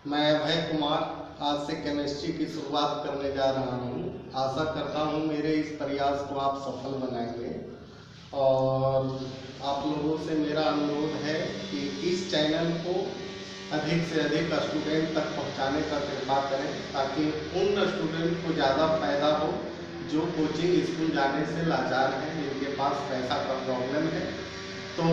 मैं अभय कुमार आज से केमिस्ट्री की शुरुआत करने जा रहा हूँ। आशा करता हूँ मेरे इस प्रयास को आप सफल बनाएंगे और आप लोगों से मेरा अनुरोध है कि इस चैनल को अधिक से अधिक स्टूडेंट तक पहुँचाने का कृपा करें ताकि उन स्टूडेंट को ज़्यादा फायदा हो जो कोचिंग स्कूल जाने से लाचार हैं, जिनके पास पैसा का प्रॉब्लम है। तो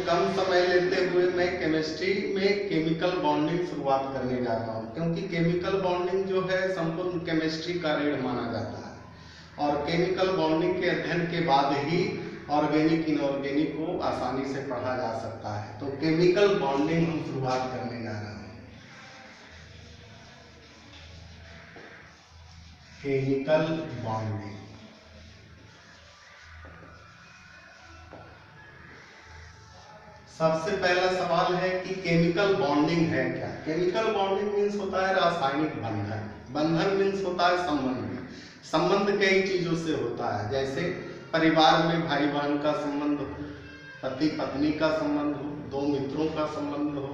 कम समय लेते हुए मैं केमिस्ट्री में केमिकल बॉन्डिंग शुरुआत करने जा रहा हूँ, क्योंकि केमिकल बॉन्डिंग जो है संपूर्ण केमिस्ट्री का रीढ़ माना जाता है और केमिकल बॉन्डिंग के अध्ययन के बाद ही ऑर्गेनिक इनऑर्गेनिक को आसानी से पढ़ा जा सकता है। तो केमिकल बॉन्डिंग हम शुरुआत करने जा रहे हैं। केमिकल बॉन्डिंग, सबसे पहला सवाल है कि केमिकल बॉन्डिंग है क्या। केमिकल बॉन्डिंग मीन्स होता है रासायनिक बंधन। बंधन मीन्स होता है संबंध। संबंध कई चीजों से होता है, जैसे परिवार में भाई बहन का संबंध हो, पति पत्नी का संबंध हो, दो मित्रों का संबंध हो,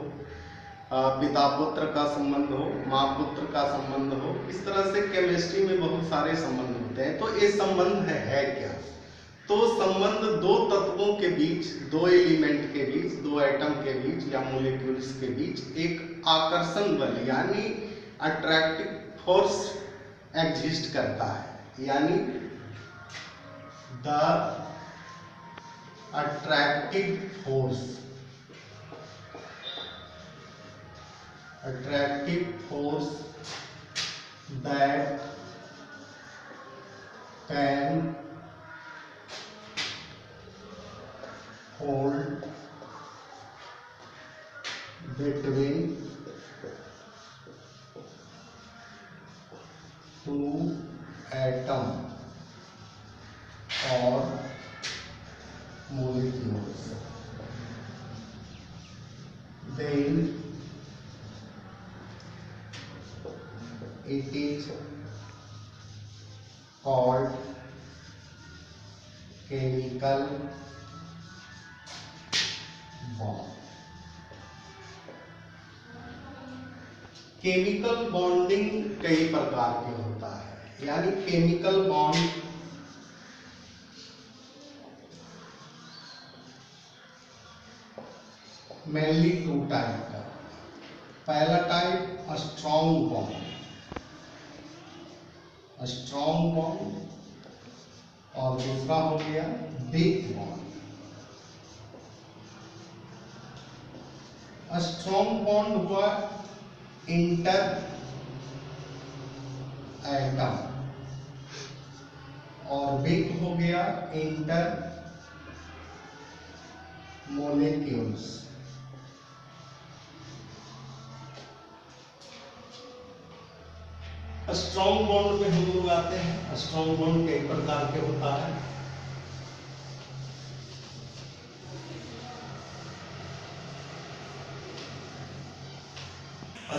पिता पुत्र का संबंध हो, माँ पुत्र का संबंध हो। इस तरह से केमिस्ट्री में बहुत सारे संबंध होते हैं। तो ये संबंध है क्या? तो संबंध दो तत्वों के बीच, दो एलिमेंट के बीच, दो एटम के बीच या मॉलिक्यूल्स के बीच एक आकर्षण बल यानी अट्रैक्टिव फोर्स एग्जिस्ट करता है, यानी the attractive force that can hold between two atom or molecules, then it is called chemical bond. Chemical bonding कई प्रकार के होता है, यानी chemical bond mainly two type का। पहला टाइप स्ट्रॉन्ग बॉन्ड और दूसरा हो गया वीक बॉन्ड। स्ट्रॉन्ग बॉन्ड हुआ इंटर एटम और वीक हो गया इंटर मोलिक्यूल्स। स्ट्रॉन्ग बॉन्ड में हम लोग आते हैं। स्ट्रॉन्ग बॉन्ड कई प्रकार के होता है।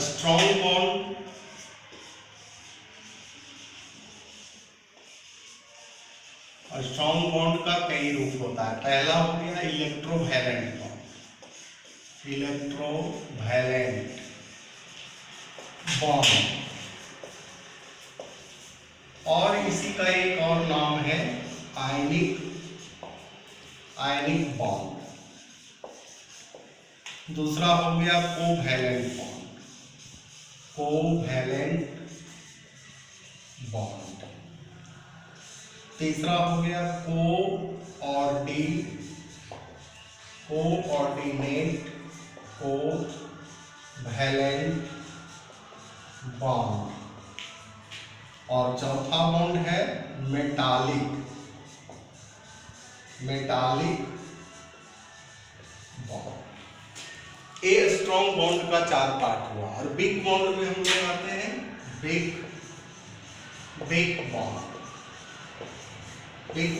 स्ट्रॉन्ग बॉन्ड का कई रूप होता है। पहला हो गया इलेक्ट्रोवैलेंट बॉन्ड और इसी का एक और नाम है आयनिक बॉन्ड। दूसरा हो गया कोवैलेंट बॉन्ड। तीसरा हो गया कोऑर्डिनेट कोवैलेंट बॉन्ड और चौथा बॉन्ड है metallic bond. A strong bond का 4 पार्ट हुआ और वीक बॉन्ड में हम लोग आते हैं। वीक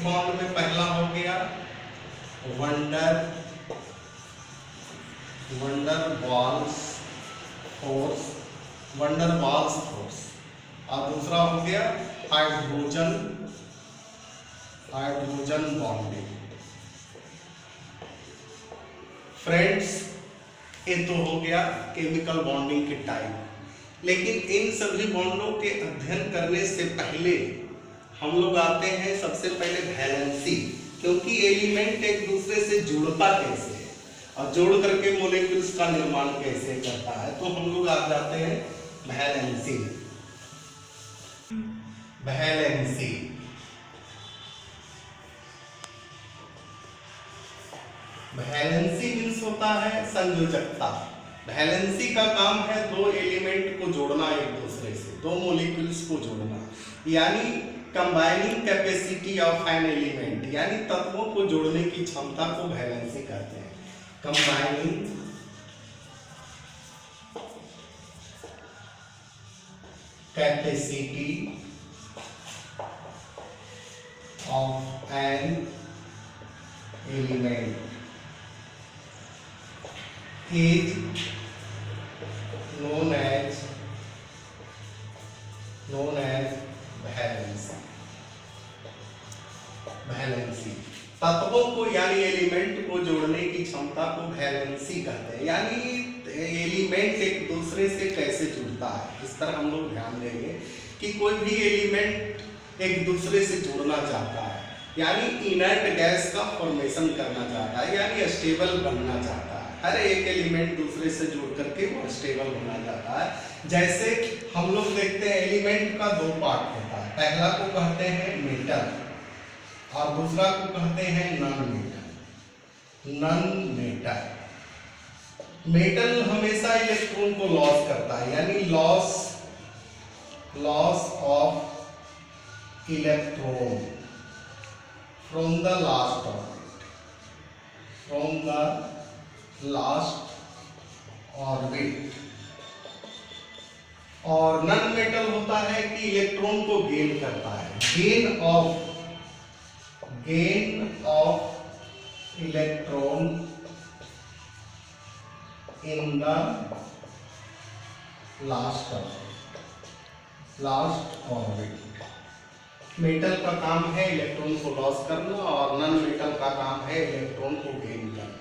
बॉन्ड में पहला हो गया वंडर वाल्स फोर्स और दूसरा हो गया हाइड्रोजन बॉन्डिंग। फ्रेंड्स, ये तो हो गया केमिकल बॉन्डिंग के टाइप। लेकिन इन सभी बॉन्डों के अध्ययन करने से पहले हम लोग आते हैं सबसे पहले वैलेंसी, क्योंकि एलिमेंट एक दूसरे से जुड़ता कैसे है और जोड़ करके मॉलिक्यूल्स का निर्माण कैसे करता है, तो हम लोग आ जाते हैं वैलेंसी। वैलेंसी वैलेंसी मीन्स होता है संयोजकता। वैलेंसी का काम है दो एलिमेंट को जोड़ना, एक दूसरे से दो मॉलिक्यूल्स को जोड़ना, यानी combining capacity of an element, यानी तत्वों को जोड़ने की क्षमता को वैलेंसी कहते हैं। Combining capacity of an element is known as valency. Valency तत्वों को यानी एलिमेंट को जोड़ने की क्षमता को वैलेंसी कहते हैं, यानी एलिमेंट एक दूसरे से कैसे जुड़ता है। इस तरह हम लोग ध्यान देंगे कि कोई भी एलिमेंट एक दूसरे से जुड़ना चाहता है, यानी इनर्ट गैस का फॉर्मेशन करना चाहता है, यानी स्टेबल बनना चाहता है। हर एक एलिमेंट दूसरे से जुड़ करके वो स्टेबल होना चाहता है। जैसे हम लोग देखते हैं एलिमेंट का दो पार्ट होता है, पहला को कहते हैं मेटल और दूसरा को कहते हैं non metal. Non metal metal हमेशा इलेक्ट्रॉन को लॉस करता है, यानी loss of electron from the last orbit, from the last orbit. और नॉन मेटल होता है कि इलेक्ट्रॉन को गेन करता है, gain of electron in the last orbit. Metal का काम है इलेक्ट्रॉन को लॉस करना और नॉन मेटल का काम है इलेक्ट्रॉन को गेन करना,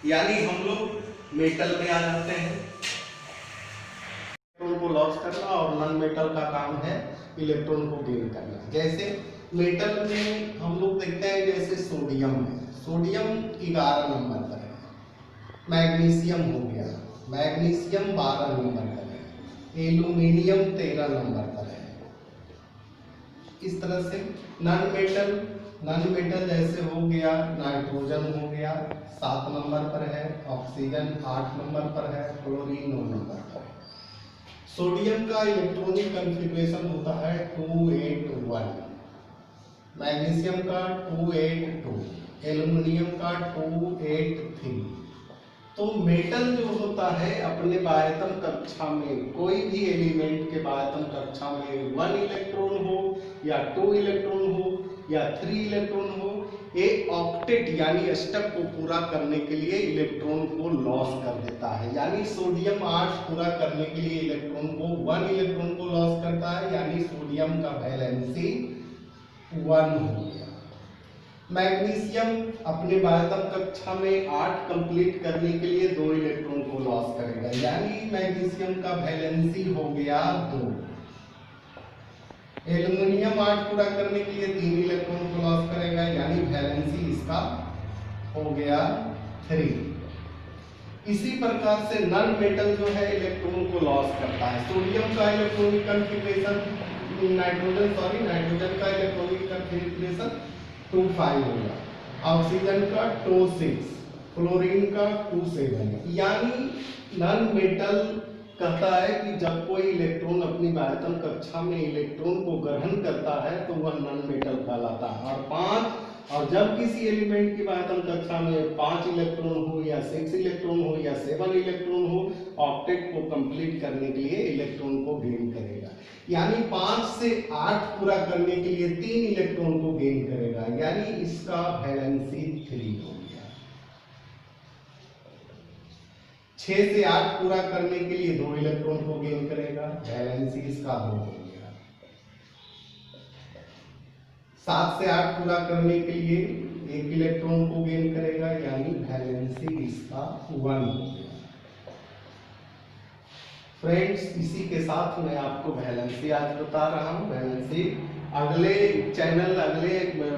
यानी हम लोग मेटल में आ जाते हैं, इलेक्ट्रॉन को लॉस करना, और नॉन मेटल का काम है इलेक्ट्रॉन को गेन करना। जैसे मेटल में हम लोग देखते हैं, जैसे सोडियम है, सोडियम 11 नंबर पर है, मैग्नीशियम हो गया, मैग्नीशियम 12 नंबर पर है, एल्यूमिनियम 13 नंबर पर है। इस तरह से नॉन मेटल जैसे हो गया, नाइट्रोजन हो गया 7 नंबर पर है, ऑक्सीजन 8 नंबर पर है, क्लोरीन 9 नंबर पर है। सोडियम का इलेक्ट्रॉनिक कॉन्फ़िगरेशन होता है 281, मैग्नीशियम का 282, एल्युमिनियम का 283। तो मेटल जो होता है अपने बाह्यतम कक्षा में, कोई भी एलिमेंट के बाह्यतम कक्षा में 1 इलेक्ट्रॉन हो या 2 इलेक्ट्रॉन हो या 3 इलेक्ट्रॉन हो, एक ऑक्टेट यानी अष्टक को पूरा करने के लिए इलेक्ट्रॉन को लॉस कर देता है। यानी सोडियम 8 पूरा करने के लिए इलेक्ट्रॉन को 1 इलेक्ट्रॉन को लॉस करता है, यानी सोडियम का वैलेंसी 1 हो गया। मैग्नीशियम अपने बाह्यतम कक्षा में 8 कंप्लीट करने के लिए 2 इलेक्ट्रॉन को लॉस करेगा, यानी मैग्नीशियम का वैलेंसी हो गया 2। एल्युमिनियम 8 पूरा करने के लिए 3 इलेक्ट्रॉन को लॉस करेगा, यानी वैलेंसी इसका हो गया 3। इसी प्रकार से नॉन मेटल जो है इलेक्ट्रॉन को लॉस करता है। सोडियम का इलेक्ट्रॉनिक कॉन्फ़िगरेशन नाइट्रोजन का इलेक्ट्रॉनिक कॉन्फ़िगरेशन 2,5 होगा, ऑक्सीजन का 2,6, क्लोरीन का 2,7। यानी नॉन मेटल कहता है कि जब कोई इलेक्ट्रॉन अपनी बाह्यतम कक्षा में इलेक्ट्रॉन को ग्रहण करता है तो वह नॉन मेटल कहलाता है। और जब किसी एलिमेंट की बाह्यतम कक्षा में 5 इलेक्ट्रॉन हो या 6 इलेक्ट्रॉन हो या 7 इलेक्ट्रॉन हो, ऑक्टेट को कंप्लीट करने के लिए इलेक्ट्रॉन को गेन करेगा। यानी 5 से 8 पूरा करने के लिए 3 इलेक्ट्रॉन को गेन करेगा, यानी इसका वैलेंसी 3 हो गया। 6 से 8 पूरा करने के लिए 2 इलेक्ट्रॉन को गेन करेगा, वैलेंसी इसका 2 हो गया। 7 से 8 पूरा करने के लिए 1 इलेक्ट्रॉन को गेन करेगा, यानी वैलेंसी इसका 1 हो गया। फ्रेंड्स, इसी के साथ मैं आपको वैलेंसी आज बता रहा हूँ। वैलेंसी अगले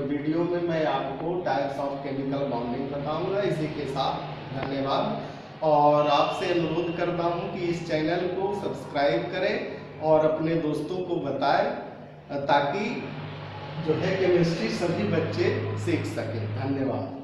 वीडियो में मैं आपको टाइप्स ऑफ केमिकल बॉन्डिंग बताऊंगा। इसी के साथ धन्यवाद और आपसे अनुरोध करता हूँ कि इस चैनल को सब्सक्राइब करें और अपने दोस्तों को बताएं ताकि जो है केमिस्ट्री सभी बच्चे सीख सकें। धन्यवाद।